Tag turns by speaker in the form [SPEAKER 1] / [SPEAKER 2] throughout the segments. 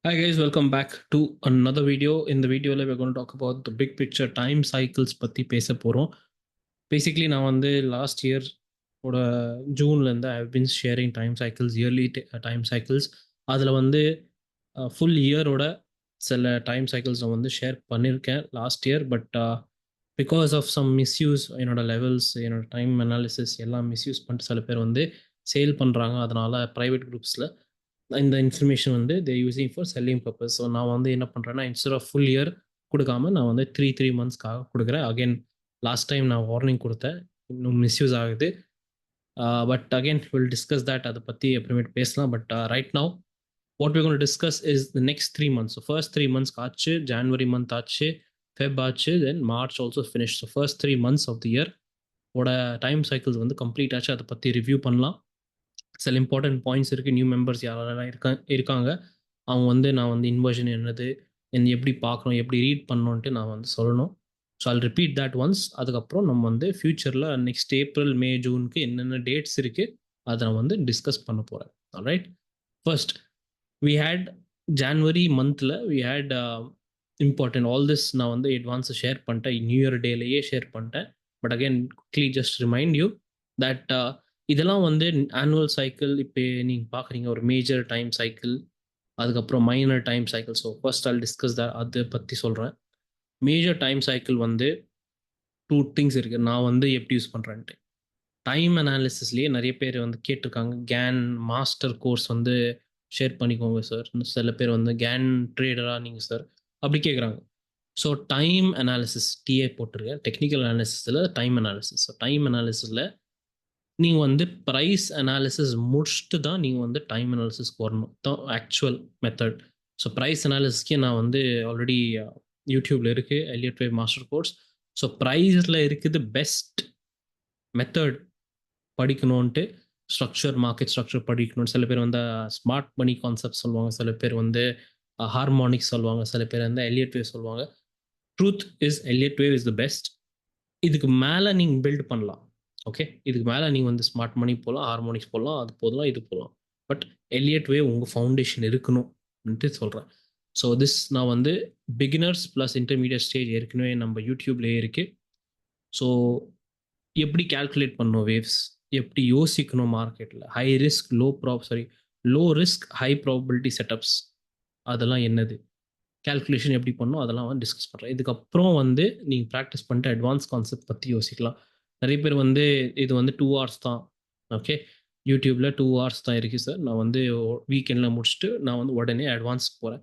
[SPEAKER 1] Hi guys, welcome back to another video. In the video, we're going to talk about the big picture time cycles பத்தி பேச போறோம். Basically, நான் வந்து last year ஓட ஜூன்ல இருந்து I been sharing time cycles yearly time cycles. அதில் வந்து ஃபுல் இயரோட சில டைம் சைக்கிள்ஸ் நான் வந்து ஷேர் பண்ணியிருக்கேன் last year. But because of some misuse என்னோட லெவல்ஸ், என்னோட டைம் அனாலிசிஸ் எல்லாம் மிஸ்யூஸ் பண்ணிட்டு சில பேர் வந்து சேல் பண்ணுறாங்க. அதனால ப்ரைவேட் குரூப்ஸில் இந்த இன்ஃபர்மேஷன் வந்து they using for selling purpose. So நான் வந்து என்ன பண்ணுறேன்னா, இன்ஸ்டெட் ஆஃப் ஃபுல் இயர் கொடுக்காம நான் வந்து த்ரீ மந்த்ஸ்க்காக கொடுக்குறேன். அகைன் லாஸ்ட் டைம் நான் வார்னிங் கொடுத்தேன், இன்னும் மிஸ்யூஸ் ஆகுது. But again will discuss that, அதை பற்றி அப்புறமேட்டு பேசலாம். But right now what we're going to discuss is the next 3 months. So first 3 months ஆச்சு, January month ஆச்சு, Feb ஆச்சு, then March also finished. So first 3 months of the year ஓட time cycles வந்து complete ஆச்சு. அதை பற்றி review பண்ணலாம். சில இம்பார்ட்டன்ட் பாயிண்ட்ஸ் இருக்குது. நியூ மெம்பர்ஸ் யாரெல்லாம் இருக்காங்க அவங்க வந்து நான் வந்து இன்வர்ஷன் என்னது, எப்படி பார்க்கணும், எப்படி ரீட் பண்ணணுன்ட்டு நான் வந்து சொல்லணும். So I'll repeat that once. அதுக்கப்புறம் நம்ம வந்து ஃப்யூச்சரில் நெக்ஸ்ட் ஏப்ரல் மே ஜூனுக்கு என்னென்ன டேட்ஸ் இருக்குது அதை நான் வந்து டிஸ்கஸ் பண்ண போகிறேன். Alright, first we had January மந்தில் we had important all this. நான் வந்து அட்வான்ஸை ஷேர் பண்ணிட்டேன், நியூ இயர் டேலேயே ஷேர் பண்ணிட்டேன். But again quickly just remind you that இதெல்லாம் வந்து ஆனுவல் சைக்கிள். இப்போ நீங்கள் பார்க்குறீங்க ஒரு மேஜர் டைம் சைக்கிள், அதுக்கப்புறம் minor time cycle. So first all discuss the அதை பற்றி சொல்கிறேன். மேஜர் டைம் சைக்கிள் வந்து 2 திங்ஸ் இருக்குது. நான் வந்து எப்படி யூஸ் பண்ணுறேன்ட்டு டைம் அனாலிசிஸ்லேயே நிறைய பேர் வந்து கேட்டிருக்காங்க, கேன் மாஸ்டர் கோர்ஸ் வந்து ஷேர் பண்ணிக்கோங்க சார். சில பேர் வந்து கேன் ட்ரேடராக நீங்கள் சார் அப்படி கேட்குறாங்க. ஸோ டைம் அனாலிசிஸ் டிஏ போட்டிருக்கேன், டெக்னிக்கல் அனாலிசிஸில் டைம் அனாலிசிஸ். ஸோ டைம் அனாலிசிஸில் நீங்கள் வந்து ப்ரைஸ் அனாலிசிஸ் முடிச்சுட்டு தான் நீங்கள் வந்து டைம் அனாலிசிஸ்க்கு வரணும், தான் ஆக்சுவல் மெத்தட். ஸோ ப்ரைஸ் அனாலிசிஸ்க்கே நான் வந்து ஆல்ரெடி யூடியூப்பில் இருக்குது Elliott wave master course. So ப்ரைஸில் இருக்குது பெஸ்ட் மெத்தட் படிக்கணுன்ட்டு மார்க்கெட் ஸ்ட்ரக்சர் படிக்கணும். சில பேர் வந்து ஸ்மார்ட் மணி கான்செப்ட் சொல்லுவாங்க, சில பேர் வந்து ஹார்மோனிக்ஸ் சொல்லுவாங்க, சில பேர் வந்து எலியட் வேவ் சொல்லுவாங்க. Truth is Elliott wave is the best. இதுக்கு மேலே நீங்கள் பில்ட் பண்ணலாம். ஓகே, இதுக்கு மேலே நீங்கள் வந்து ஸ்மார்ட் மணி போகலாம், ஹார்மோனிக்ஸ் போகலாம், அது போகலாம், இது போகலாம். பட் எலியட் வேவ் உங்கள் ஃபவுண்டேஷன் இருக்கணும்ன்ட்டு சொல்கிறேன். ஸோ திஸ் நான் வந்து பிகினர்ஸ் ப்ளஸ் இன்டர்மீடியட் ஸ்டேஜ் ஏற்கனவே நம்ம யூடியூப்லேயே இருக்குது. ஸோ எப்படி கால்குலேட் பண்ணணும் வேவ்ஸ், எப்படி யோசிக்கணும் மார்க்கெட்டில், high risk low risk high probability setups, அதெல்லாம் என்னது, கால்குலேஷன் எப்படி பண்ணணும், அதெல்லாம் வந்து டிஸ்கஸ் பண்ணுறேன். இதுக்கப்புறம் வந்து நீங்கள் ப்ராக்டிஸ் பண்ணிட்டு அட்வான்ஸ் கான்செப்ட் பற்றி யோசிக்கலாம். நிறைய பேர் வந்து இது வந்து 2 hours தான். ஓகே, யூடியூப்பில் 2 hours தான் இருக்குது சார், நான் வந்து வீக்கெண்டில் முடிச்சுட்டு நான் வந்து உடனே அட்வான்ஸ்க்கு போகிறேன்.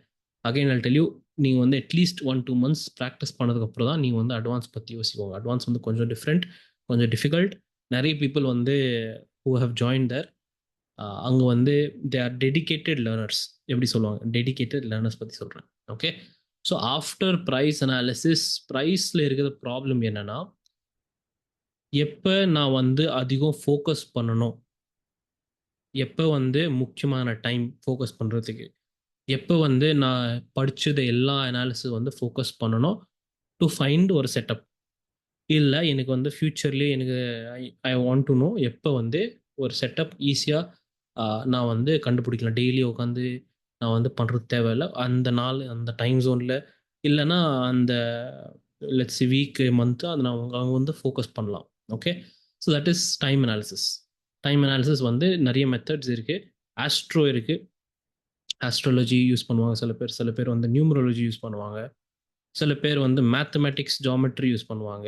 [SPEAKER 1] அகைன் ஐல் டெல் யூ, நீங்கள் வந்து அட்லீஸ்ட் 1-2 months ப்ராக்டிஸ் பண்ணதுக்கப்புறம் தான் நீங்கள் வந்து அட்வான்ஸ் பற்றி யோசிக்கோங்க. அட்வான்ஸ் வந்து கொஞ்சம் டிஃப்ரெண்ட், கொஞ்சம் டிஃபிகல்ட். நிறைய பீப்புள் வந்து ஹூ ஹவ் ஜாயின் தேர், அங்கே வந்து தே ஆர் டெடிக்கேட்டட் லேர்னர்ஸ். எப்படி சொல்லுவாங்க, டெடிக்கேட்டட் லேர்னர்ஸ் பற்றி சொல்கிறேன். Okay, so after price analysis, ப்ரைஸில் இருக்கிற ப்ராப்ளம் என்னென்னா, எப்போ நான் வந்து அதிகம் ஃபோக்கஸ் பண்ணணும், எப்போ வந்து முக்கியமான டைம் ஃபோக்கஸ் பண்ணுறதுக்கு, எப்போ வந்து நான் படித்தது எல்லா அனாலிசிஸ் வந்து ஃபோக்கஸ் பண்ணணும் டு ஃபைண்ட் ஒரு செட்டப். இல்லை எனக்கு வந்து ஃப்யூச்சர்லேயே எனக்கு ஐ வாண்ட் டு நோ எப்போ வந்து ஒரு செட்டப் ஈஸியாக நான் வந்து கண்டுபிடிக்கலாம். டெய்லி உட்காந்து நான் வந்து பண்ணுறது தேவையில்லை. அந்த நாள் அந்த டைம் ஜோனில் இல்லைன்னா அந்த லெட்ஸ் வீக்கு மந்த்து அதை நான் அவங்க வந்து ஃபோக்கஸ் பண்ணலாம். Okay, so that is time analysis. Time analysis வந்து நிறைய மெத்தட்ஸ் இருக்குது. ஆஸ்ட்ரோ இருக்குது, ஆஸ்ட்ராலஜி யூஸ் பண்ணுவாங்க சில பேர் வந்து நியூமராலஜி யூஸ் பண்ணுவாங்க, சில பேர் வந்து மேத்தமெட்டிக்ஸ் ஜாமெட்ரி யூஸ் பண்ணுவாங்க.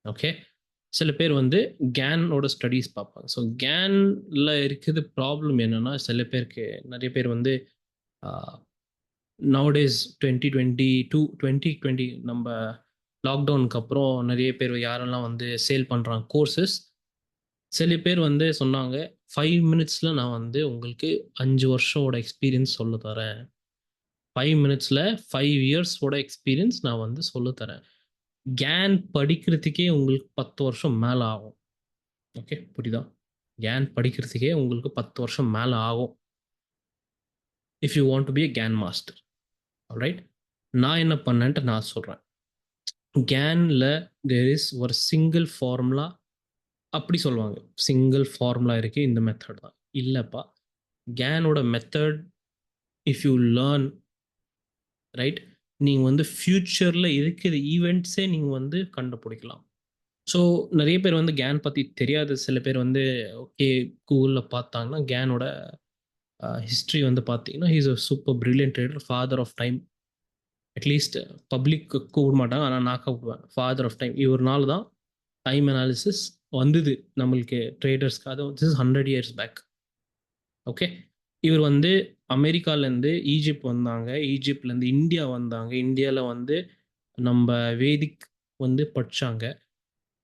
[SPEAKER 1] ஓகே, சில பேர் வந்து கேனோட ஸ்டடீஸ் பார்ப்பாங்க. ஸோ கேனில் இருக்குது ப்ராப்ளம் என்னென்னா, சில பேருக்கு நிறைய பேர் வந்து நவடேஸ் 2020 நம்ம லாக்டவுனுக்கு அப்புறம் நிறைய பேர் யாரெல்லாம் வந்து சேல் பண்ணுறாங்க கோர்சஸ், சில பேர் வந்து சொன்னாங்க 5 minutesல நான் வந்து உங்களுக்கு 5 வருஷோட எக்ஸ்பீரியன்ஸ் சொல்ல தரேன், 5 minutesல 5 yearsோட எக்ஸ்பீரியன்ஸ் நான் வந்து சொல்ல தரேன். கேன் படிக்கிறதுக்கே உங்களுக்கு 10 வருஷம் மேலே ஆகும். ஓகே, புரியுதா? கேன் படிக்கிறதுக்கே உங்களுக்கு 10 வருஷம் மேலே ஆகும் if you want to be a Gann master. Alright, நான் என்ன பண்ணேன்ட்டு நான் சொல்கிறேன். கேனில் தேர் இஸ் ஒரு சிங்கிள் ஃபார்முலா, அப்படி சொல்லுவாங்க, சிங்கிள் ஃபார்முலா இருக்குது, இந்த மெத்தட் தான். இல்லைப்பா, கேனோட method if you learn right? நீங்க வந்து ஃபியூச்சர்ல இருக்கிற ஈவெண்ட்ஸே நீங்க வந்து கண்டுபிடிக்கலாம். ஸோ நெறைய பேர் வந்து கேன் பத்தி தெரியாது. சில பேர் வந்து ஓகே கூகுள்ல பார்த்தாங்கன்னா, கேனோட ஹிஸ்டரி வந்து பார்த்தீங்கன்னா, he is a super brilliant trader, father of time. At least பப்ளிக்கு கூப்பிட மாட்டாங்க. ஆனா நான் கூப்பிடுவேன். Father of time. இவர்னால தான் டைம் அனாலிசிஸ் வந்தது நம்மளுக்கு ட்ரேடர்ஸ்க்கு. அதுவும் this is 100 years back. Okay. இவர் வந்து அமெரிக்காலேருந்து ஈஜிப்ட் வந்தாங்க. ஈஜிப்ட்லேருந்து இந்தியா வந்தாங்க. இந்தியால வந்து நம்ப வேதிக் வந்து படிச்சாங்க.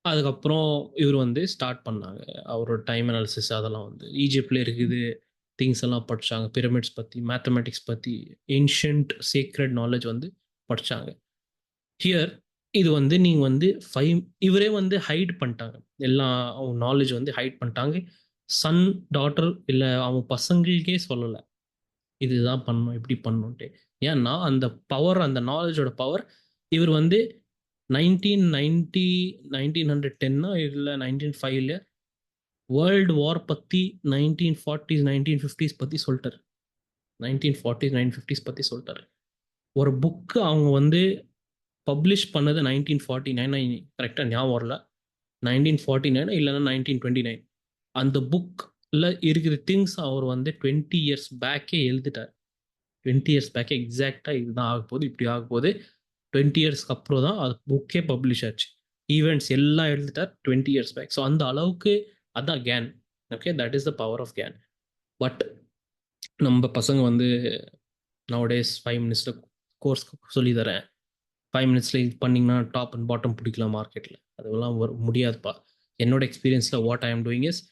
[SPEAKER 1] அதுக்கப்புறம் இவர் வந்து ஸ்டார்ட் பண்ணாங்க. அவரோட டைம் அனாலிசிஸ் அதெல்லாம் வந்து ஈஜிப்ட்ல இருக்குது. திங்ஸ் எல்லாம் படிச்சாங்க. பிரமிட்ஸ் பத்தி, மேத்தமேட்டிக்ஸ் பத்தி, ஏன்ஷியன்ட் சீக்ரெட் நாலேஜ் வந்து படிச்சாங்க. ஹியர் இது வந்து நீங்க வந்து 5 இவரே வந்து ஹைட் பண்ணிட்டாங்க. எல்லா அவங்க நாலேட்ஜ் வந்து ஹைட் பண்ணிட்டாங்க. சன், டாட்டர் இல்ல அவங்க பசங்களுக்கே சொல்லல. இதுதான் பண்ணணும், இப்படி பண்ணணுன்ட்டு. ஏன்னா, அந்த பவர் அந்த நாலேட்ஜோட பவர் இவர் வந்து 1990 1910 இல்ல 1905ல வேர்ல்ட் வார் பத்தி 1940s 1950s பத்தி சொல்லிட்டாரு. 1940s 1950s பத்தி சொல்லிட்டாரு. ஒரு புக் அவங்க வந்து பப்ளிஷ் பண்ணது 1949 கரெக்டா ஞாபகம் வரல. 1949 இல்லைன்னா 1929. அந்த புக்ல இருக்கிற திங்ஸ் அவர் வந்து 20 இயர்ஸ் பேக்கே எழுதிட்டார். 20 இயர்ஸ் பேக்கே எக்ஸாக்டா இதுதான் ஆக போகுது, இப்படி ஆக போகுது. 20 இயர்ஸ்க்கு அப்புறம் தான் அது புக்கே பப்ளிஷ் ஆச்சு. ஈவெண்ட்ஸ் எல்லாம் எழுதிட்டார் 20 இயர்ஸ் பேக். ஸோ அந்த அளவுக்கு அதான் Gann. Okay, that is the power of Gann. But நம்ம பசங்க வந்து நவடேஸ் 5 மினிட்ஸ்ல கோர்ஸ் சொல்லி தரேன், 5 மினிட்ஸ்ல இது பண்ணிங்கன்னா டாப் அண்ட் பாட்டம் பிடிக்கலாம் மார்க்கெட்டில். அதெல்லாம் முடியாதுப்பா. என்னோட எக்ஸ்பீரியன்ஸில் what I am doing is,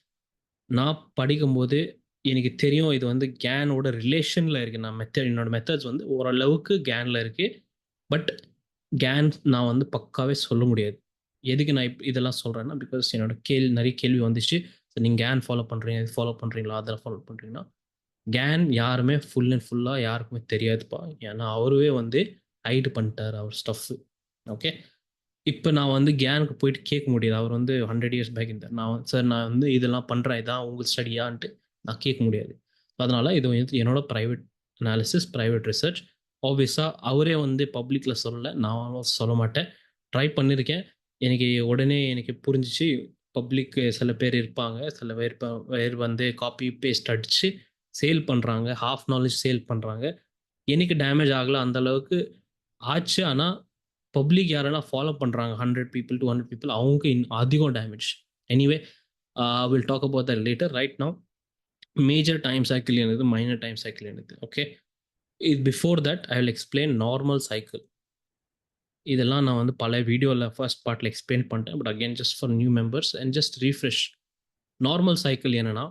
[SPEAKER 1] நான் படிக்கும்போது எனக்கு தெரியும் இது வந்து கேனோட ரிலேஷனில் இருக்குது. நான் என்னோட மெத்தட்ஸ் வந்து ஓரளவுக்கு கேனில் இருக்குது. பட் கேன் நான் வந்து பக்காவே சொல்ல முடியாது. எதுக்கு நான் இதெல்லாம் சொல்கிறேன்னா, பிகாஸ் என்னோட நிறைய கேள்வி வந்துச்சு. நீங்கள் கேன் ஃபாலோ பண்ணுறீங்க, இது ஃபாலோ பண்ணுறீங்களா, அதெல்லாம் ஃபாலோ பண்ணுறீங்கன்னா, கேன் யாருமே ஃபுல் அண்ட் ஃபுல்லாக யாருக்குமே தெரியாதுப்பா. ஏன்னா அவருவே வந்து ஹைடு பண்ணிட்டார் அவர் ஸ்டஃப்பு. ஓகே. இப்போ நான் வந்து கேனுக்கு போயிட்டு கேட்க முடியாது. அவர் வந்து 100 இயர்ஸ் பேக் இருந்தார். சார் நான் வந்து இதெல்லாம் பண்ணுறேன், இதான் உங்கள் ஸ்டடியான்ட்டு நான் கேட்க முடியாது. அதனால இது வந்து என்னோட ப்ரைவேட் அனாலிசிஸ், ப்ரைவேட் ரிசர்ச். ஆப்வியஸாக அவரே வந்து பப்ளிக்கில் சொல்லலை, நான் சொல்ல மாட்டேன். ட்ரை பண்ணியிருக்கேன். எனக்கு உடனே எனக்கு புரிஞ்சிச்சு. பப்ளிக்கு சில பேர் இருப்பாங்க, சில பேர் வந்து காப்பி பேஸ்ட் அடித்து சேல் பண்ணுறாங்க, ஹாஃப் நாலேஜ் சேல் பண்ணுறாங்க. எனக்கு டேமேஜ் ஆகலை அந்த அளவுக்கு ஆச்சு. ஆனால் பப்ளிக் யாரெல்லாம் ஃபாலோ பண்ணுறாங்க 100 பீப்புள் 200 பீப்புள் அவங்க அதிகம் damage. Anyway will talk about that later. Right now major time cycle என்னது, மைனர் டைம் சைக்கிள் என்னது. Okay, before that I will explain normal cycle. இதெல்லாம் நான் வந்து பல வீடியோவில் ஃபர்ஸ்ட் பார்ட்டில் எக்ஸ்பிளைன் பண்ணிட்டேன். But again just for new members and just refresh. Normal cycle என்னன்னா,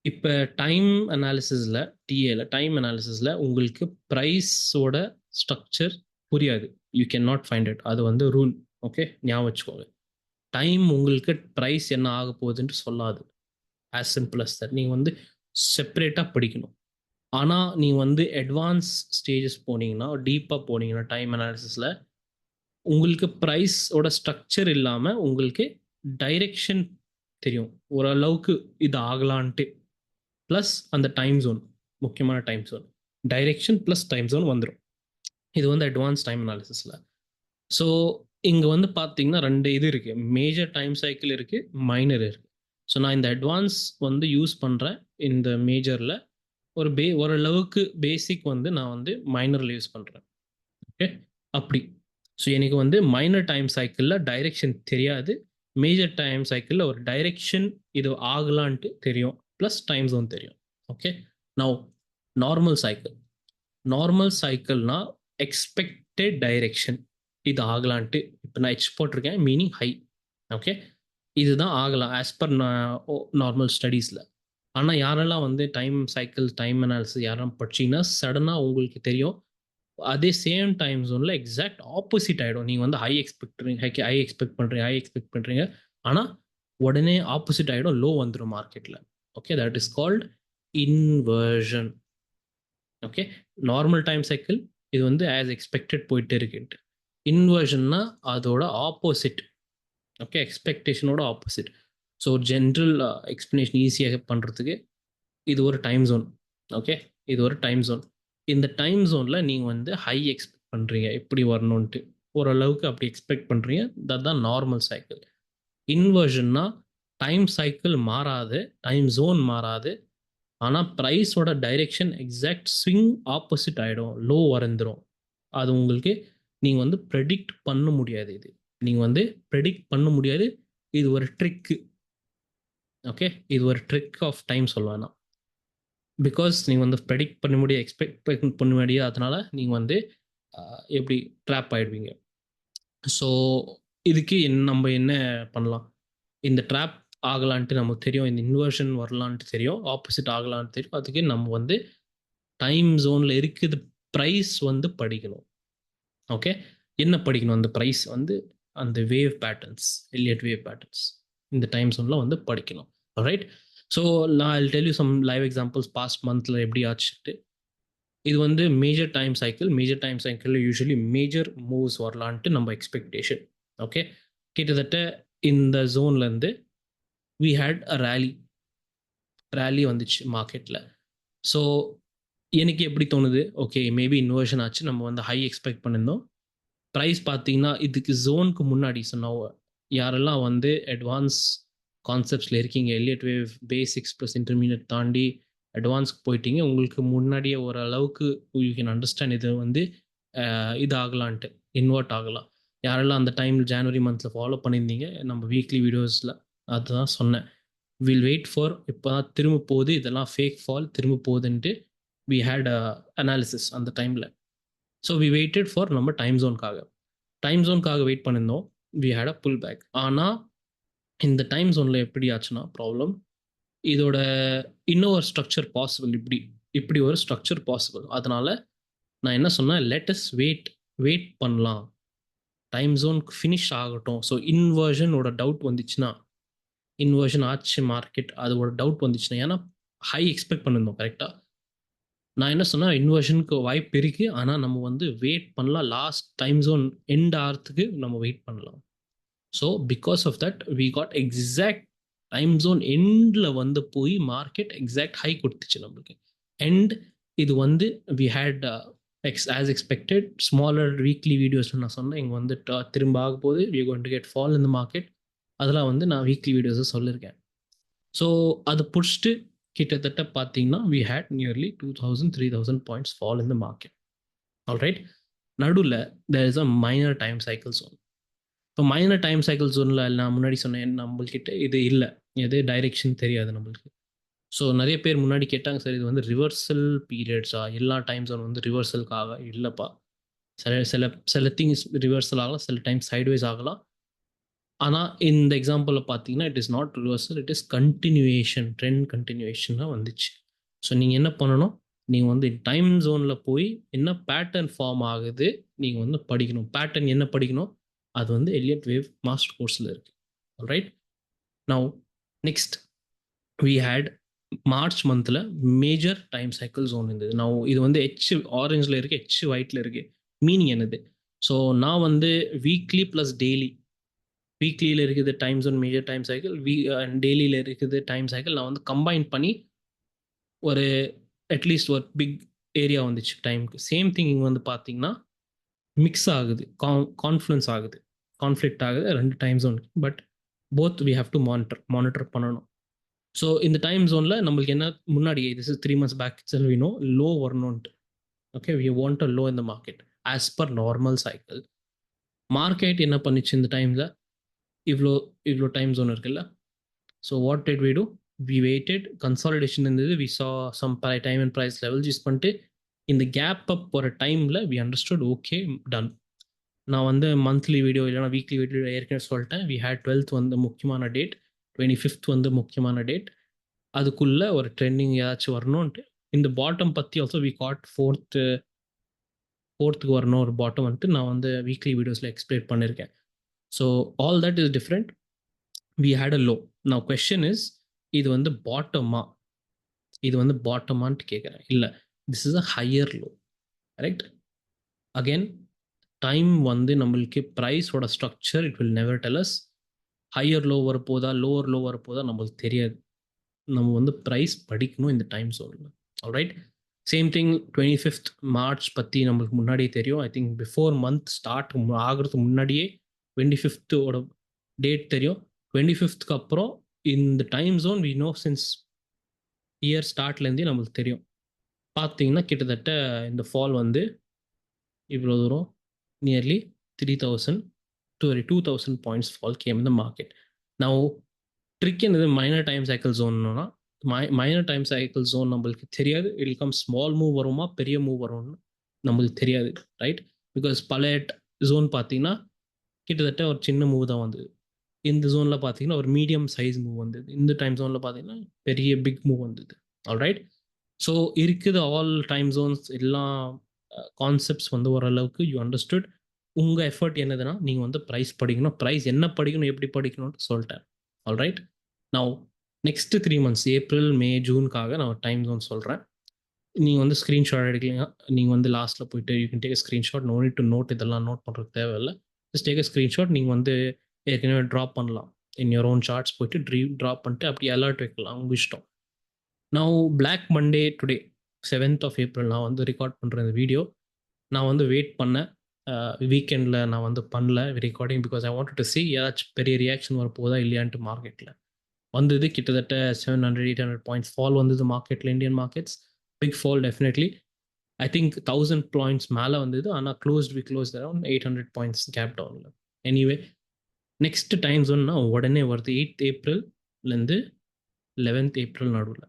[SPEAKER 1] இப்போ டைம் அனாலிசிஸில், டிஏல டைம் அனாலிசிஸில் உங்களுக்கு ப்ரைஸோட ஸ்ட்ரக்சர் புரியாது. You can not find it. அது வந்து ரூல். ஓகே, ஞாபகம் வச்சுக்கோங்க. டைம் உங்களுக்கு ப்ரைஸ் என்ன ஆக போகுதுன்ட்டு சொல்லாது. As simple as that. நீங்கள் வந்து செப்பரேட்டாக படிக்கணும். ஆனால் நீங்கள் வந்து அட்வான்ஸ் ஸ்டேஜஸ் போனீங்கன்னா, டீப்பாக போனீங்கன்னா டைம் அனாலிசிஸில் உங்களுக்கு ப்ரைஸோட ஸ்ட்ரக்சர் இல்லாமல் உங்களுக்கு டைரெக்ஷன் தெரியும் ஓரளவுக்கு இது ஆகலான்ட்டு. ப்ளஸ் அந்த டைம் ஜோன், முக்கியமான time zone, direction plus time zone வந்துடும். இது வந்து அட்வான்ஸ் டைம் அனாலிசிஸில். ஸோ இங்கே வந்து பார்த்தீங்கன்னா 2 இது இருக்குது. மேஜர் டைம் சைக்கிள் இருக்குது, மைனர் இருக்குது. ஸோ நான் இந்த அட்வான்ஸ் வந்து யூஸ் பண்ணுறேன். இந்த மேஜரில் ஓரளவுக்கு பேசிக் வந்து நான் வந்து மைனரில் யூஸ் பண்ணுறேன். ஓகே, அப்படி. ஸோ எனக்கு வந்து மைனர் டைம் சைக்கிளில் டைரெக்ஷன் தெரியாது. மேஜர் டைம் சைக்கிளில் ஒரு டைரெக்ஷன் இது ஆகலான்ட்டு தெரியும், ப்ளஸ் டைம் ஜோன் தெரியும். Okay, now normal cycle. Normal சைக்கிள்னா எக்ஸ்பெக்டட் டைரெக்ஷன் இது ஆகலான்ட்டு. இப்போ நான் எச் போட்டிருக்கேன், மீனிங் ஹை. ஓகே, இதுதான் ஆகலாம் ஆஸ் பர் நார்மல் ஸ்டடீஸில். ஆனால் யாரெல்லாம் வந்து டைம் சைக்கிள், டைம் அனாலிசிஸ் யாரெல்லாம் படிச்சிங்கன்னா சடனாக உங்களுக்கு தெரியும் அதே சேம் டைம் ஜோனில் எக்ஸாக்ட் ஆப்போசிட் ஆகிடும். நீங்கள் வந்து ஹை எக்ஸ்பெக்ட் பண்ணுறீங்க, ஹை எக்ஸ்பெக்ட் பண்ணுறீங்க. ஆனால் உடனே ஆப்போசிட் ஆகிடும், லோ வந்துடும் மார்க்கெட்டில். Okay, that is called inversion. Okay, normal time cycle இது வந்து ஆஸ் எக்ஸ்பெக்டட் போயிட்டே இருக்குன்ட்டு. இன்வர்ஷன்னா அதோட ஆப்போசிட். ஓகே, எக்ஸ்பெக்டேஷனோட ஆப்போசிட். ஸோ ஒரு ஜென்ரல் எக்ஸ்ப்ளனேஷன் ஈஸியாக பண்ணுறதுக்கு இது ஒரு டைம் ஜோன். ஓகே, இது ஒரு டைம் ஜோன். இந்த டைம் ஜோனில் நீங்கள் வந்து ஹை எக்ஸ்பெக்ட் பண்ணுறீங்க எப்படி வரணுன்ட்டு, ஓரளவுக்கு அப்படி எக்ஸ்பெக்ட் பண்ணுறீங்க. தான் நார்மல் சைக்கிள். இன்வர்ஷன்னா டைம் சைக்கிள் மாறாது, டைம் ஜோன் மாறாது, ஆனால் ப்ரைஸோட டைரெக்ஷன் எக்ஸாக்ட் ஸ்விங் ஆப்போசிட் ஆகிடும், லோ வந்துடும். அது உங்களுக்கு நீங்கள் வந்து ப்ரெடிக்ட் பண்ண முடியாது. இது நீங்கள் வந்து ப்ரெடிக்ட் பண்ண முடியாது. இது ஒரு ட்ரிக்கு. ஓகே, இது ஒரு ட்ரிக் ஆஃப் டைம் சொல்லுவேன் நான். பிகாஸ் நீங்கள் வந்து ப்ரெடிக்ட் பண்ண முடியாது, எக்ஸ்பெக்ட் பண்ண முடியாது. அதனால் நீங்கள் வந்து எப்படி ட்ராப் ஆகிடுவீங்க. ஸோ இதுக்கு நம்ம என்ன பண்ணலாம்? இந்த ட்ராப் ஆகலான்ட்டு நமக்கு தெரியும், இந்த இன்வர்ஷன் வரலான்ட்டு தெரியும், ஆப்போசிட் ஆகலான்ட்டு தெரியும். அதுக்கு நம்ம வந்து டைம் ஜோனில் இருக்குது ப்ரைஸ் வந்து படிக்கணும். ஓகே, என்ன படிக்கணும்? அந்த ப்ரைஸ் வந்து அந்த wave patterns, Elliott wave patterns இந்த டைம் ஜோனில் வந்து படிக்கணும். ரைட். ஸோ நான் I'll tell you some live examples past மந்தில் எப்படி ஆச்சுட்டு. இது வந்து major time cycle usually major moves வரலான்ட்டு நம்ம எக்ஸ்பெக்டேஷன். ஓகே, கிட்டத்தட்ட இந்த ஜோன்லேருந்து வி ஹேட் அ ரேலி வந்துச்சு மார்க்கெட்டில். ஸோ எனக்கு எப்படி தோணுது, ஓகே மேபி இன்வர்ஷன் ஆச்சு, நம்ம வந்து ஹை எக்ஸ்பெக்ட் பண்ணியிருந்தோம். ப்ரைஸ் பார்த்தீங்கன்னா இதுக்கு ஜோனுக்கு முன்னாடி சொன்னோம், யாரெல்லாம் வந்து அட்வான்ஸ் கான்செப்ட்ஸில் இருக்கீங்க, Elliott wave basics plus intermediate தாண்டி அட்வான்ஸ்க்கு போயிட்டீங்க, உங்களுக்கு முன்னாடியே ஓரளவுக்கு யூ கேன் அண்டர்ஸ்டாண்ட் இது வந்து இது ஆகலான்ட்டு, இன்வெர்ட் ஆகலாம். யாரெல்லாம் அந்த டைம் ஜனவரி மந்தில் ஃபாலோ பண்ணியிருந்தீங்க நம்ம வீக்லி வீடியோஸில், அதுதான் சொன்னேன். வில் வெயிட் ஃபார், இப்போ தான் திரும்ப போகுது, இதெல்லாம் ஃபேக் ஃபால் திரும்ப போகுதுன்ட்டு வி ஹேட் அனாலிசிஸ் அந்த டைமில். ஸோ வி வெயிட்டட் ஃபார் நம்ம டைம் ஜோனுக்காக வெயிட் பண்ணியிருந்தோம். We had a pullback. ஆனால் இந்த டைம் ஜோனில் எப்படி ஆச்சுன்னா ப்ராப்ளம், இதோட இன்னொரு ஸ்ட்ரக்சர் பாசிபிள், இப்படி ஒரு ஸ்ட்ரக்சர் பாசிபிள். அதனால நான் என்ன சொன்னேன், லெட்டஸ் வெயிட் பண்ணலாம், டைம் ஜோனுக்கு ஃபினிஷ் ஆகட்டும். ஸோ இன்வர்ஷனோட டவுட் வந்துச்சுன்னா, இன்வர்ஷன் ஆச்சு மார்க்கெட், அதோட டவுட் வந்துச்சுன்னா, ஏன்னா ஹை எக்ஸ்பெக்ட் பண்ணியிருந்தோம் கரெக்டாக. நான் என்ன சொன்னேன், இன்வர்ஷனுக்கு வாய்ப்பு இருக்குது, ஆனால் நம்ம வந்து வெயிட் பண்ணலாம், லாஸ்ட் டைம் ஜோன் எண்ட் ஆகிறதுக்கு நம்ம வெயிட் பண்ணலாம். So because of that we got exact time zone எண்டில் வந்து போய் மார்க்கெட் எக்ஸாக்ட் ஹை கொடுத்துச்சு நம்மளுக்கு. அண்ட் இது வந்து we had as expected smaller weekly வீடியோஸில் நான் சொன்னேன், இங்கே வந்து திரும்ப ஆக போகுது, we going to get fall in the market. அதெல்லாம் வந்து நான் வீக்லி வீடியோஸை சொல்லியிருக்கேன். ஸோ அதை பிடிச்சிட்டு கிட்டத்தட்ட பார்த்தீங்கன்னா we had nearly 2000-3000 points fall in the market. Alright. நடுவில் there is a minor time cycle zone. இப்போ மைனர் டைம் சைக்கிள் ஜோனில் நான் முன்னாடி சொன்னேன், நம்மள்கிட்ட இது இல்லை, எது டைரெக்ஷன் தெரியாது நம்மளுக்கு. ஸோ நிறைய பேர் முன்னாடி கேட்டாங்க, சார் இது வந்து ரிவர்சல் பீரியட்ஸா, எல்லா டைம் ஜோன் வந்து ரிவர்சலுக்காக இல்லைப்பா. சில சில சில திங்ஸ் ரிவர்சல் ஆகலாம், சில டைம் சைட்வேஸ் ஆகலாம். ஆனால் இந்த எக்ஸாம்பிளில் பார்த்தீங்கன்னா it is not reversal, it is continuation, trend கண்டினியூவேஷனாக வந்துச்சு. ஸோ நீங்கள் என்ன பண்ணணும், நீங்கள் வந்து டைம் ஜோனில் போய் என்ன பேட்டர்ன் ஃபார்ம் ஆகுது நீங்கள் வந்து படிக்கணும். பேட்டர்ன் என்ன படிக்கணும், அது வந்து எல்லியட் வேவ் மாஸ்டர் கோர்ஸில் இருக்குது. Alright. Now next we had March மந்தில் மேஜர் டைம் சைக்கிள் ஜோன் இருந்தது. நான் இது வந்து ஹெச் ஆரஞ்சில் இருக்குது, ஹெச் ஒயிட்டில் இருக்குது. மீனிங் என்னது? ஸோ நான் வந்து வீக்லி ப்ளஸ் வீக்லியில் இருக்குது time zone major time cycle, டெய்லியில் இருக்குது டைம் சைக்கிள், நான் வந்து கம்பைன் பண்ணி ஒரு அட்லீஸ்ட் ஒரு பிக் ஏரியா வந்துச்சு டைமுக்கு. சேம் திங் இங்கே வந்து பார்த்தீங்கன்னா மிக்ஸ் ஆகுது, கான்ஃப்ளிக்ட் ஆகுது ரெண்டு டைம் ஜோனுக்கு. But both we have to monitor பண்ணணும். ஸோ இந்த டைம் ஜோனில் நம்மளுக்கு என்ன, முன்னாடி this is 3 months back itself we know low வரணும்ன்ட்டு. Okay, we want a low in the market as per normal cycle. Market என்ன பண்ணிச்சு இந்த டைமில், இவ்வளோ டைம் ஜோன் இருக்குல்ல. So what did we do, we waited, consolidation இருந்தது, we saw some time and price level use பண்ணிட்டு இந்த gap up போகிற டைமில் வி அண்டர்ஸ்டுட், ஓகே டன். நான் வந்து மந்த்லி வீடியோ இல்லைனா வீக்லி வீடியோ ஏற்கனவே சொல்லிட்டேன், வி ஹேட் 12th வந்து முக்கியமான டேட், 25th வந்து முக்கியமான டேட், அதுக்குள்ளே ஒரு ட்ரெண்டிங் ஏதாச்சும் வரணும்ன்ட்டு. இந்த பாட்டம் பற்றி ஆல்சோ வி காட் ஃபோர்த்துக்கு வரணும் ஒரு பாட்டம் வந்துட்டு நான் வந்து வீக்லி வீடியோஸில் எக்ஸ்பிளைன் பண்ணியிருக்கேன். So all that is different. We had a low. Now question is, இது வந்து பாட்டமான்ட்டு கேட்குறேன். இல்லை, this is a higher low. Correct. Again time வந்து நம்மளுக்கு ப்ரைஸோட structure it will never tell us higher low வரப்போதா லோவர் நம்மளுக்கு தெரியாது. நம்ம வந்து ப்ரைஸ் படிக்கணும் இந்த டைம் ஜோனில். Alright. Same thing 25th March பற்றி நம்மளுக்கு முன்னாடியே தெரியும். I think before month start ஆகிறதுக்கு முன்னாடியே 25th டேட் தெரியும். 25th அப்புறம் இந்த time zone we know since year ஸ்டார்ட்லேருந்தே நம்மளுக்கு தெரியும். பார்த்தீங்கன்னா கிட்டத்தட்ட இந்த ஃபால் வந்து இவ்வளோ தூரம் நியர்லி 3000 2000 பாயிண்ட்ஸ் ஃபால் கேம் இந்த மார்க்கெட். நான் ட்ரிக் என்னது மைனர் டைம் சைக்கிள் ஜோன்னா மைனர் டைம் சைக்கிள் ஜோன் நம்மளுக்கு தெரியாது. இட் கம் ஸ்மால் மூவ் வருமா பெரிய மூவ் வரும்னு நம்மளுக்கு தெரியாது, ரைட்? பிகாஸ் பழைய ஜோன் பார்த்தீங்கன்னா கிட்டத்தட்ட ஒரு சின்ன மூவ் தான் வந்தது. இந்த ஜோனில் பார்த்தீங்கன்னா ஒரு மீடியம் சைஸ் மூவ் வந்தது. இந்த டைம் ஜோனில் பார்த்தீங்கன்னா பெரிய பிக் மூவ் வந்தது. ஆல்ரைட், ஸோ இருக்குது ஆல் டைம் ஜோன்ஸ் எல்லா கான்செப்ட்ஸ் வந்து ஓரளவுக்கு யூ அண்டர்ஸ்டுட். உங்கள் எஃபர்ட் என்னதுன்னா நீங்கள் வந்து ப்ரைஸ் படிக்கணும். ப்ரைஸ் என்ன படிக்கணும் எப்படி படிக்கணும்னு சொல்லிட்டேன். ஆல்ரைட், நான் நெக்ஸ்ட்டு 3 months ஏப்ரல் மே ஜூனுக்காக நான் டைம் ஜோன் சொல்கிறேன். நீங்கள் வந்து ஸ்க்ரீன்ஷாட் எடுக்கலாம். நீங்கள் வந்து லாஸ்ட்டில் போயிட்டு you can take screenshot. No need to note, இதெல்லாம் நோட் பண்ணுறது தேவையில்லை. Just take screenshot. நீங்கள் வந்து ஏற்கனவே ட்ராப் பண்ணலாம். இன் யோர் ஓன் சார்ட்ஸ் போயிட்டு ட்ராப் பண்ணிட்டு அப்படி அலர்ட் வைக்கலாம், உங்கள் இஷ்டம். நான் black Monday today 7th of April நான் வந்து ரெக்கார்ட் பண்ணுற இந்த வீடியோ நான் வந்து வெயிட் பண்ணேன். வீக்கெண்டில் நான் வந்து பண்ணல recording because I wanted to C ஏதாச்சும் பெரிய ரியாக்ஷன் வரப்போதா இல்லையான்ட்டு. மார்க்கெட்டில் வந்தது கிட்டத்தட்ட 700-800 பாயிண்ட்ஸ் ஃபால் வந்தது மார்க்கெட்டில். Indian markets big fall definitely. I think 1000 points மேலே வந்தது. ஆனால் we close around 800 points gap டவுனில். எனிவே நெக்ஸ்ட் டைம் ஜோன்னா உடனே வருது 8th ஏப்ரல்லேருந்து 11th ஏப்ரல் நடுவில்.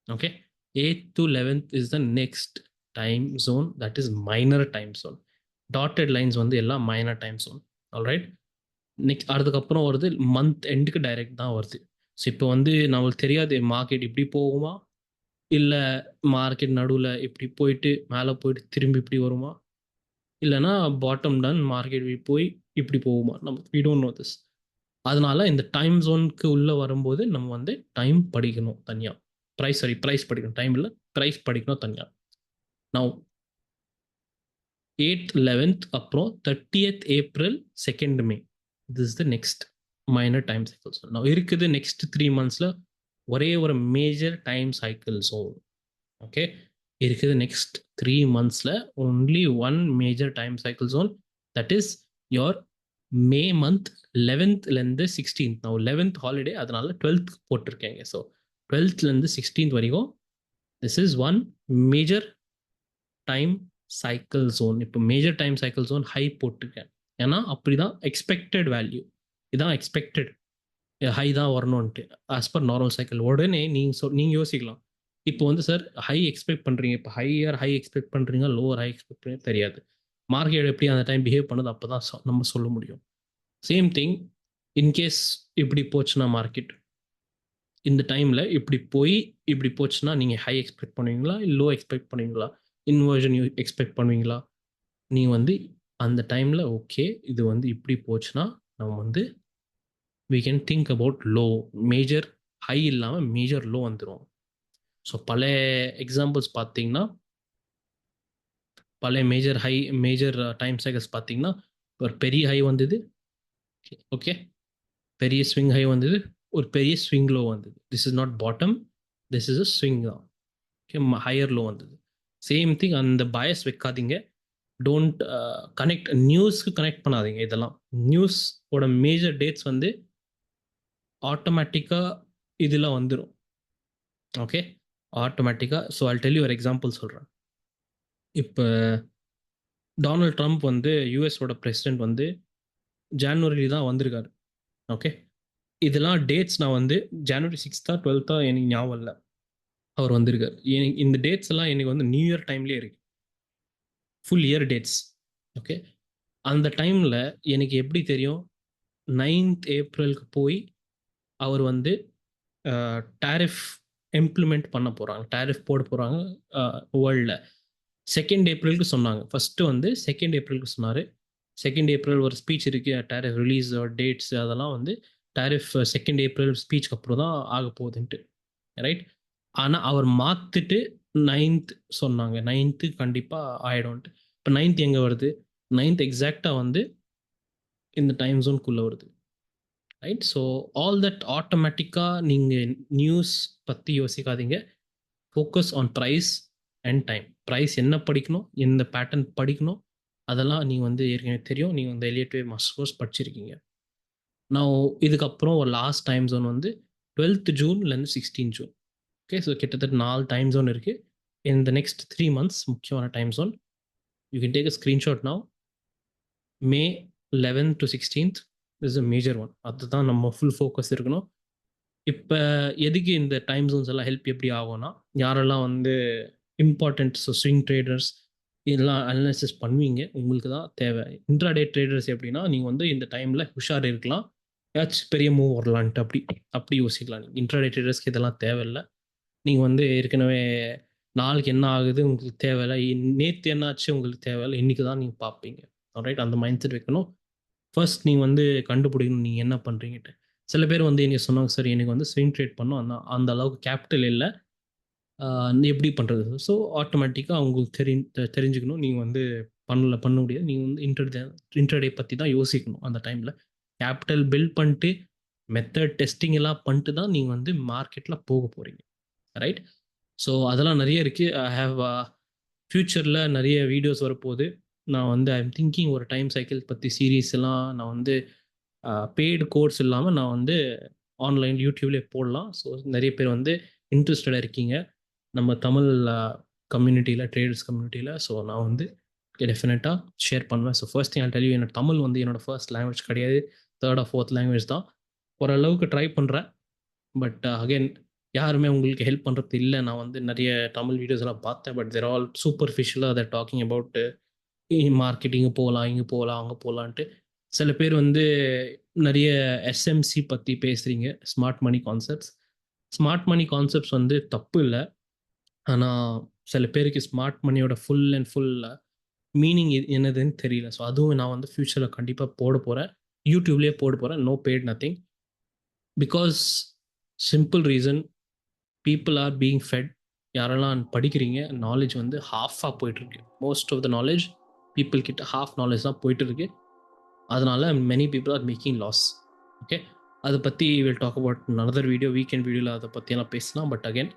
[SPEAKER 1] Okay, 8th to 11th is the next time zone, that is minor time zone. Dotted lines வந்து எல்லாம் minor time zone. Alright, next அதுக்கப்புறம் வருது மந்த் எண்டுக்கு டைரக்ட் தான் வருது. ஸோ இப்போ வந்து நம்மளுக்கு தெரியாது மார்க்கெட் இப்படி போகுமா இல்லை மார்க்கெட் நடுவில் இப்படி போயிட்டு மேலே போயிட்டு திரும்பி இப்படி வருமா, இல்லைனா பாட்டம் டன் மார்க்கெட் போய் இப்படி போகுமா, நம்ம வி டோன்ட் நோ திஸ். அதனால இந்த டைம் ஜோனுக்கு உள்ளே வரும்போது நம்ம வந்து டைம் படிக்கணும் தனியாக. ப்ரைஸ் படிக்கணும், டைம் இல்லை ப்ரைஸ் படிக்கணும் தனியாக. நான் 8th 11th அப்புறம் 30th April 2nd May this is the next minor time cycle zone. நான் இருக்குது நெக்ஸ்ட் 3 monthsல ஒரே ஒரு major time cycle zone. Okay, இருக்குது நெக்ஸ்ட் 3 monthsல only one major time cycle zone, that is your May month 11th-லேருந்து 16th. நான் 11th holiday அதனால 12th போட்டிருக்கேங்க. ஸோ 12th-லேருந்து 16th வரைக்கும் this is one major time cycle zone. இப்போ major time cycle zone high போட்டிருக்கேன். ஏன்னா அப்படி தான் எக்ஸ்பெக்டட் வேல்யூ, இதான் எக்ஸ்பெக்டட் ஹை தான் வரணும்ன்ட்டு ஆஸ் பர் நார்மல் சைக்கிள். உடனே நீங்கள் யோசிக்கலாம், இப்போ வந்து சார் ஹை எக்ஸ்பெக்ட் பண்ணுறீங்க, இப்போ ஹை எக்ஸ்பெக்ட் பண்ணுறீங்க, லோவர் ஹை எக்ஸ்பெக்ட் பண்ணுறீங்க தெரியாது. மார்க்கெட் எப்படி அந்த டைம் பிஹேவ் பண்ணுது அப்போ தான் நம்ம சொல்ல முடியும். சேம் திங் இன்கேஸ் இப்படி போச்சுன்னா மார்க்கெட் இந்த டைமில் இப்படி போச்சுன்னா நீங்கள் ஹை எக்ஸ்பெக்ட் பண்ணுவீங்களா லோ எக்ஸ்பெக்ட் பண்ணுவீங்களா, இன்வர்ஷன் எக்ஸ்பெக்ட் பண்ணுவீங்களா? நீங்கள் வந்து அந்த டைமில் ஓகே இது வந்து இப்படி போச்சுன்னா நம்ம வந்து we can think about low. Major high இல்லாமல் மேஜர் லோ வந்துடும். ஸோ பல எக்ஸாம்பிள்ஸ் பார்த்தீங்கன்னா பல மேஜர் டைம் சைக்கிள்ஸ் பார்த்தீங்கன்னா ஒரு பெரிய ஹை வந்தது, ஓகே பெரிய ஸ்விங் ஹை வந்தது, ஒரு பெரிய ஸ்விங் லோ வந்தது. This is not bottom, this is a swing தான். ஓகே, ஹையர் லோ வந்தது. சேம் திங், அந்த பயஸ் வைக்காதீங்க. டோன்ட் கனெக்ட் நியூஸ்க்கு கனெக்ட் பண்ணாதீங்க. இதெல்லாம் நியூஸோட மேஜர் டேட்ஸ் வந்து ஆட்டோமேட்டிக்காக இதில் வந்துடும். ஓகே, ஆட்டோமேட்டிக்காக. ஸோ ஐல் டெல் யூ ஒரு எக்ஸாம்பிள் சொல்கிறேன். இப்போ டொனால்ட் ட்ரம்ப் வந்து யூஎஸோட பிரசிடென்ட் வந்து ஜான்வரி தான் வந்திருக்காரு. ஓகே, இதெல்லாம் டேட்ஸ் நான் வந்து ஜனவரி 6th 12th எனக்கு ஞாபகம் இல்லை அவர் வந்திருக்காரு. இந்த டேட்ஸ் எல்லாம் எனக்கு வந்து நியூ இயர் டைம்லேயே இருக்கு, ஃபுல் இயர் டேட்ஸ். ஓகே, அந்த டைமில் எனக்கு எப்படி தெரியும் 9th ஏப்ரலுக்கு போய் அவர் வந்து டேரிஃப் இம்ப்ளிமெண்ட் பண்ண போகிறாங்க, டேரிஃப் போட போகிறாங்க வேர்ல்டில். 2nd ஏப்ரலுக்கு சொன்னாங்க. ஃபஸ்ட்டு வந்து 2nd ஏப்ரலுக்கு சொன்னார். 2nd ஏப்ரல் ஒரு ஸ்பீச் இருக்குது, டேரிஃப் ரிலீஸ் டேட்ஸ் அதெல்லாம் வந்து டேரிஃப் 2nd ஏப்ரல் ஸ்பீச்சுக்கு அப்புறம் தான் ஆக போகுதுன்ட்டு, ரைட்? ஆனால் அவர் மாற்றிட்டு 9th சொன்னாங்க. 9th கண்டிப்பாக ஆகிடும்ன்ட்டு. இப்போ 9th எங்கே வருது? 9th எக்ஸாக்டாக வந்து இந்த டைம் ஜோனுக்குள்ளே வருது, ரைட்? ஸோ ஆல் தட் ஆட்டோமேட்டிக்காக நீங்கள் நியூஸ் பற்றி யோசிக்காதீங்க. Focus on price. And time. Price என்ன படிக்கணும், எந்த பேட்டர்ன் படிக்கணும், அதெல்லாம் நீங்க வந்து ஏற்கனவே தெரியும். நீங்க வந்து எலியட் வே மாஸ்டர் கோர்ஸ் படிச்சிருக்கீங்க. நான் இதுக்கப்புறம் ஒரு லாஸ்ட் டைம் ஜோன் வந்து 12th ஜூன்லேருந்து 16 ஜூன். ஓகே. ஸோ கிட்டத்தட்ட 4 டைம் ஜோன் இருக்கு. இன் த நெக்ஸ்ட் 3 மந்த்ஸ் முக்கியமான time zone. You can take a screenshot now. May 11 to 16th is a major one. அதுதான் நம்ம ஃபுல் ஃபோக்கஸ் இருக்கணும். இப்போ எதுக்கு இந்த டைம் ஜோன்ஸ் எல்லாம் ஹெல்ப் எப்படி ஆகும்னா, யாரெல்லாம் வந்து இம்பார்ட்டன்ட் ஸ்விங் ட்ரேடர்ஸ் இதெல்லாம் அனலைசிஸ் பண்ணுவீங்க, உங்களுக்கு தான் தேவை. இன்ட்ராடே ட்ரேடர்ஸ் எப்படின்னா, நீங்கள் வந்து இந்த டைமில் உஷார் இருக்கலாம், ஏதாச்சும் பெரிய மூவ் வரலான்ட்டு அப்படி அப்படி யோசிக்கலாம். நீங்கள் இன்ட்ராடே ட்ரேடர்ஸ்க்கு இதெல்லாம் தேவையில்லை. நீங்கள் வந்து ஏற்கனவே நாளைக்கு என்ன ஆகுது உங்களுக்கு தேவையில்லை, நேற்று என்னாச்சு உங்களுக்கு தேவையில்லை, இன்றைக்கி தான் நீங்கள் பார்ப்பீங்க. ரைட், அந்த மைண்ட் செட் வைக்கணும். ஃபர்ஸ்ட் நீங்கள் வந்து கண்டுபிடிக்கணும் நீங்கள் என்ன பண்ணுறீங்கட்டு. சில பேர் வந்து எனக்கு சொன்னாங்க, சார் எனக்கு வந்து ஸ்விங் ட்ரேட் பண்ணோம், ஆனால் அந்த அளவுக்கு கேபிட்டல் இல்லை, எப்படி பண்ணுறது? ஸோ ஆட்டோமேட்டிக்காக அவங்களுக்கு தெரிஞ்சுக்கணும். நீங்கள் வந்து பண்ண முடியாது. நீங்கள் வந்து இன்டர்டே பற்றி தான் யோசிக்கணும் அந்த டைமில். கேபிட்டல் பில்ட் பண்ணிட்டு மெத்தட் டெஸ்டிங் எல்லாம் பண்ணிட்டு தான் நீங்கள் வந்து மார்க்கெட்டில் போக போகிறீங்க. ரைட். ஸோ அதெல்லாம் நிறைய இருக்குது. ஐ ஹாவ் ஃப்யூச்சரில் நிறைய வீடியோஸ் வரப்போகுது. நான் வந்து ஐ எம் திங்கிங் ஒரு டைம் சைக்கிள் பற்றி சீரீஸ் எல்லாம் நான் வந்து பெய்டு கோர்ஸ் இல்லாமல் நான் வந்து ஆன்லைன் யூடியூப்லேயே போடலாம். ஸோ நிறைய பேர் வந்து இன்ட்ரெஸ்டடாக இருக்கீங்க நம்ம தமிழ் கம்யூனிட்டியில், ட்ரேடர்ஸ் கம்யூனிட்டியில். ஸோ நான் வந்து டெஃபினட்டாக ஷேர் பண்ணுவேன். So first thing I tell you, என்னோட தமிழ் வந்து என்னோடய ஃபர்ஸ்ட் லாங்குவேஜ் கிடையாது, 3rd or 4th லாங்குவேஜ் தான். ஓரளவுக்கு ட்ரை பண்ணுறேன். பட் அகெயின் யாருமே உங்களுக்கு ஹெல்ப் பண்ணுறது இல்லை. நான் வந்து நிறைய தமிழ் வீடியோஸ் எல்லாம் பார்த்தேன். பட் தேர் ஆல் சூப்பர்ஃபிஷியலாக தேர் டாக்கிங் அபவுட் மார்க்கெட்டிங்கு போகலாம், இங்கே போகலாம், அங்கே போகலான்ட்டு. சில பேர் வந்து நிறைய எஸ்எம்சி பற்றி பேசுகிறீங்க, smart money concepts. Smart money concepts வந்து தப்பு இல்லை. ஆனால் சில பேருக்கு ஸ்மார்ட் மணியோட ஃபுல் அண்ட் ஃபுல் மீனிங் என்னதுன்னு தெரியல. ஸோ அதுவும் நான் வந்து ஃப்யூச்சரில் கண்டிப்பாக போட போகிறேன், யூடியூப்லேயே போட போகிறேன். No paid nothing. Because simple reason, people are being fed. யாரெல்லாம் படிக்கிறீங்க, நாலேஜ் வந்து ஹாஃபாக போயிட்டுருக்கு. Most of the knowledge people கிட்ட ஹாஃப் நாலேஜ் தான் போயிட்டுருக்கு. அதனால many people are making loss. Okay, அதை பற்றி will talk about another video, weekend வீடியோவில் அதை பற்றியெல்லாம் பேசலாம். But again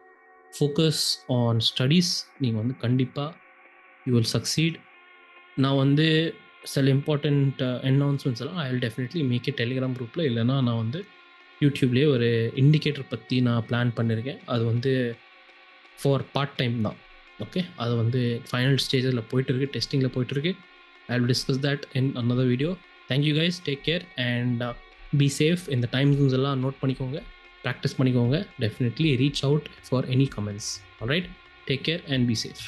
[SPEAKER 1] focus on studies. நீங்கள் வந்து கண்டிப்பாக யூ வில் சக்சீட். நான் வந்து சில இம்பார்ட்டண்ட் அனௌன்ஸ்மெண்ட்ஸ் எல்லாம் I will definitely make it Telegram குரூப்பில், இல்லைனா நான் வந்து யூடியூப்லேயே ஒரு இண்டிகேட்டர் பற்றி நான் பிளான் பண்ணியிருக்கேன். அது வந்து ஃபார் பார்ட் டைம் தான். ஓகே, அது வந்து ஃபைனல் ஸ்டேஜில் போயிட்டுருக்கு, டெஸ்டிங்கில் போயிட்டுருக்கு. I will discuss that in another video. Thank you guys, take care and be safe. இந்த டைம் ஜோன்ஸ் எல்லாம் நோட் பண்ணிக்கோங்க, ப்ராக்டிஸ் பண்ணிக்கோங்க. Definitely reach out for any comments. Alright, take care and be safe.